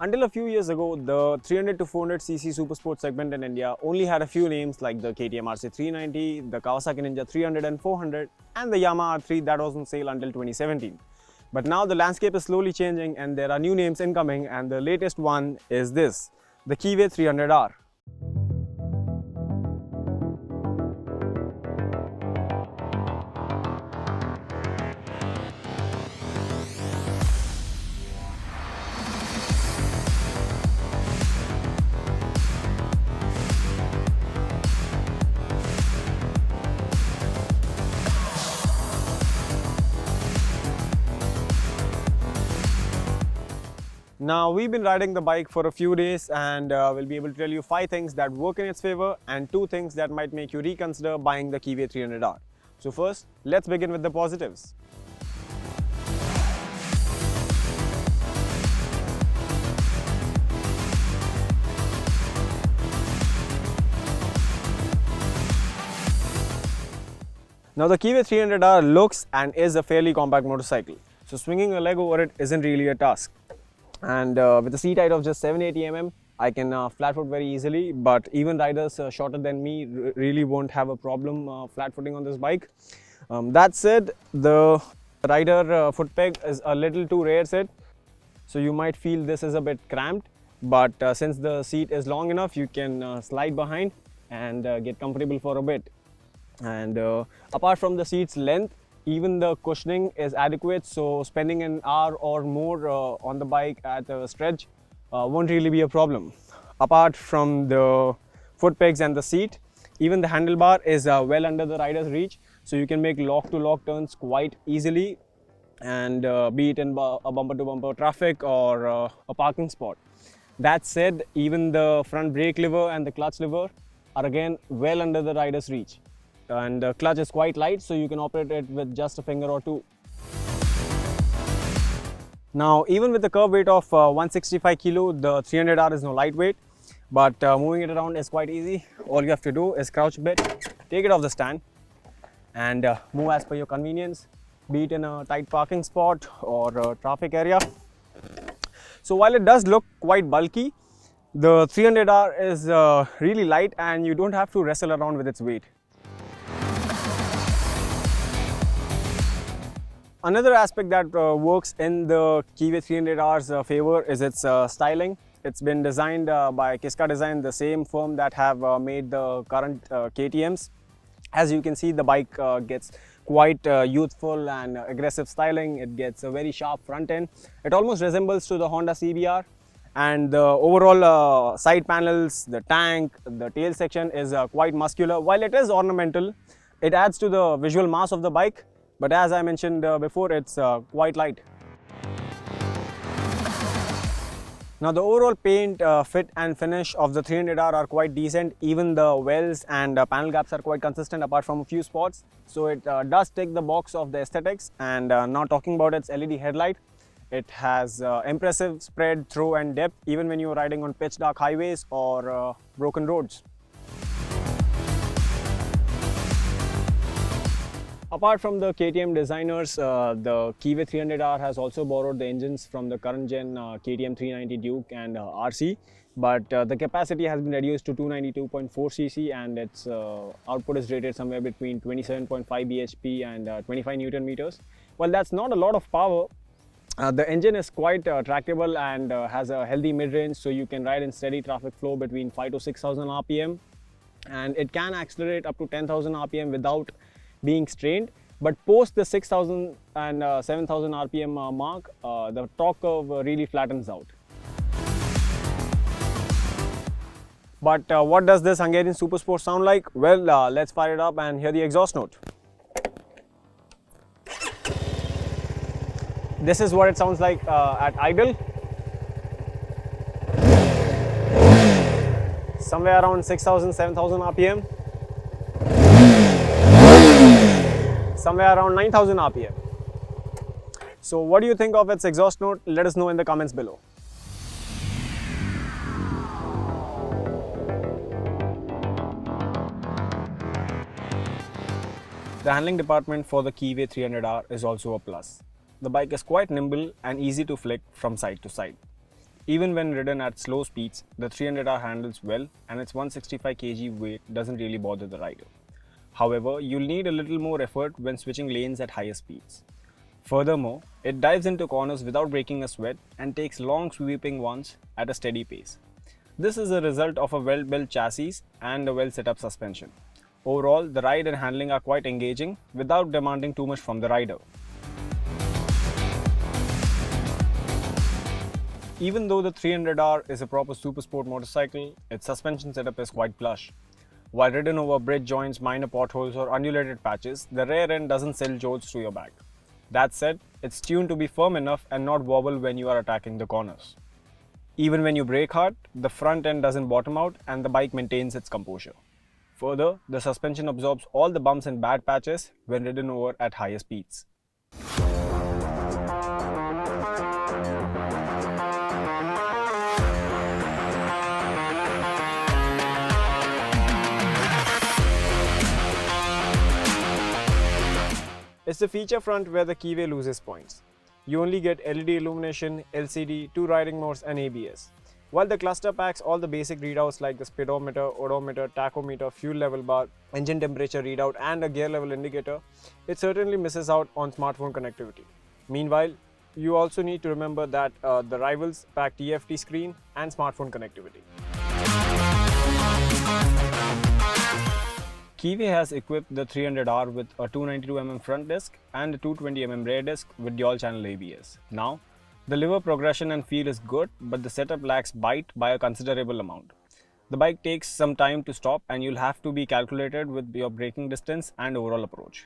Until a few years ago, the 300 to 400cc super sport segment in India only had a few names like the KTM RC 390, the Kawasaki Ninja 300 and 400, and the Yamaha R3 that was on sale until 2017. But now the landscape is slowly changing and there are new names incoming, and the latest one is this, the Keeway K300R. Now, we've been riding the bike for a few days and we'll be able to tell you 5 things that work in its favor and 2 things that might make you reconsider buying the Keeway K300R. So first, let's begin with the positives. Now, the Keeway K300R looks and is a fairly compact motorcycle, so swinging a leg over it isn't really a task. And with a seat height of just 780 mm, I can flat foot very easily, but even riders shorter than me really won't have a problem flat footing on this bike. That said, the rider foot peg is a little too rear sit, so you might feel this is a bit cramped, but since the seat is long enough, you can slide behind and get comfortable for a bit. And apart from the seat's length, even the cushioning is adequate, so spending an hour or more on the bike at a stretch won't really be a problem. Apart from the foot pegs and the seat, even the handlebar is well under the rider's reach, so you can make lock-to-lock turns quite easily, and be it in a bumper-to-bumper traffic or a parking spot. That said, even the front brake lever and the clutch lever are again well under the rider's reach. And the clutch is quite light, so you can operate it with just a finger or two. Now, even with the curb weight of 165 kilo, the 300R is no lightweight, but moving it around is quite easy. All you have to do is crouch a bit, take it off the stand, and move as per your convenience, be it in a tight parking spot or a traffic area. So while it does look quite bulky, the 300R is really light and you don't have to wrestle around with its weight. Another aspect that works in the Keeway K300R's favor is its styling. It's been designed by Kiska Design, the same firm that have made the current KTMs. As you can see, the bike gets quite youthful and aggressive styling. It gets a very sharp front end. It almost resembles to the Honda CBR, and the overall side panels, the tank, the tail section is quite muscular. While it is ornamental, it adds to the visual mass of the bike. But as I mentioned before, it's quite light. Now, the overall paint, fit and finish of the 300R are quite decent. Even the wells and panel gaps are quite consistent apart from a few spots. So it does tick the box of the aesthetics. And now talking about its LED headlight, it has impressive spread, throw and depth even when you're riding on pitch dark highways or broken roads. Apart from the KTM designers, the Keeway K300R has also borrowed the engines from the current gen KTM 390 Duke and RC, but the capacity has been reduced to 292.4cc and its output is rated somewhere between 27.5 bhp and 25 Newton meters. Well, that's not a lot of power. The engine is quite tractable and has a healthy mid-range, so you can ride in steady traffic flow between 5 to 6,000 RPM, and it can accelerate up to 10,000 RPM without being strained. But post the 6,000 and 7,000 RPM mark, the torque curve really flattens out. But what does this Hungarian Super Sport sound like? Well, let's fire it up and hear the exhaust note. This is what it sounds like at idle. Somewhere around 6,000, 7,000 RPM. Somewhere around 9,000 RPM. So what do you think of its exhaust note? Let us know in the comments below. The handling department for the Keeway K300R is also a plus. The bike is quite nimble and easy to flick from side to side. Even when ridden at slow speeds, the 300R handles well and its 165 kg weight doesn't really bother the rider. However, you'll need a little more effort when switching lanes at higher speeds. Furthermore, it dives into corners without breaking a sweat and takes long sweeping ones at a steady pace. This is a result of a well-built chassis and a well-set-up suspension. Overall, the ride and handling are quite engaging without demanding too much from the rider. Even though the 300R is a proper super sport motorcycle, its suspension setup is quite plush. While ridden over bridge joints, minor potholes or undulated patches, the rear end doesn't sell jolts to your back. That said, it's tuned to be firm enough and not wobble when you are attacking the corners. Even when you brake hard, the front end doesn't bottom out and the bike maintains its composure. Further, the suspension absorbs all the bumps and bad patches when ridden over at higher speeds. It's the feature front where the Keeway loses points. You only get LED illumination, LCD, 2 riding modes and ABS. While the cluster packs all the basic readouts like the speedometer, odometer, tachometer, fuel level bar, engine temperature readout and a gear level indicator, it certainly misses out on smartphone connectivity. Meanwhile, you also need to remember that the rivals pack TFT screen and smartphone connectivity. Keeway has equipped the 300R with a 292mm front disc and a 220mm rear disc with dual channel ABS. Now, the lever progression and feel is good, but the setup lacks bite by a considerable amount. The bike takes some time to stop and you'll have to be calculated with your braking distance and overall approach.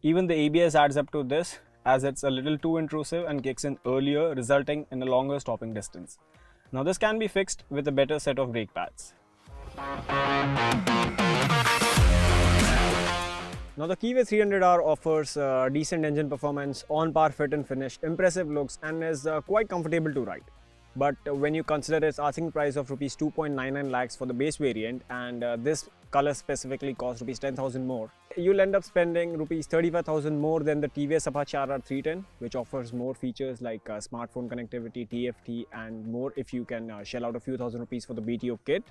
Even the ABS adds up to this as it's a little too intrusive and kicks in earlier, resulting in a longer stopping distance. Now this can be fixed with a better set of brake pads. Now the Keeway 300R offers decent engine performance, on-par fit and finish, impressive looks and is quite comfortable to ride. But when you consider its asking price of Rs 2.99 lakhs for the base variant and this color specifically costs Rs 10,000 more, you'll end up spending Rs 35,000 more than the TVS Apache RR 310, which offers more features like smartphone connectivity, TFT and more if you can shell out a few thousand rupees for the BTO kit.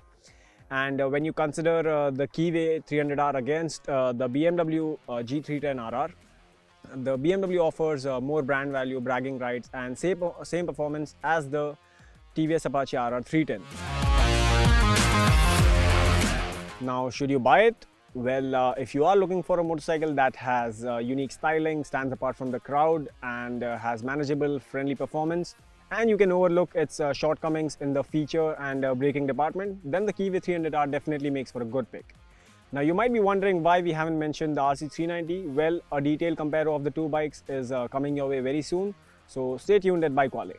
And when you consider the Keeway 300R against the BMW G 310RR, the BMW offers more brand value, bragging rights and same performance as the TVS Apache RR 310. Now, should you buy it? Well, if you are looking for a motorcycle that has unique styling, stands apart from the crowd and has manageable, friendly performance, and you can overlook its shortcomings in the feature and braking department, then the Keeway 300R definitely makes for a good pick. Now you might be wondering why we haven't mentioned the RC 390. Well, a detailed compare of the two bikes is coming your way very soon, so stay tuned at BikeWale.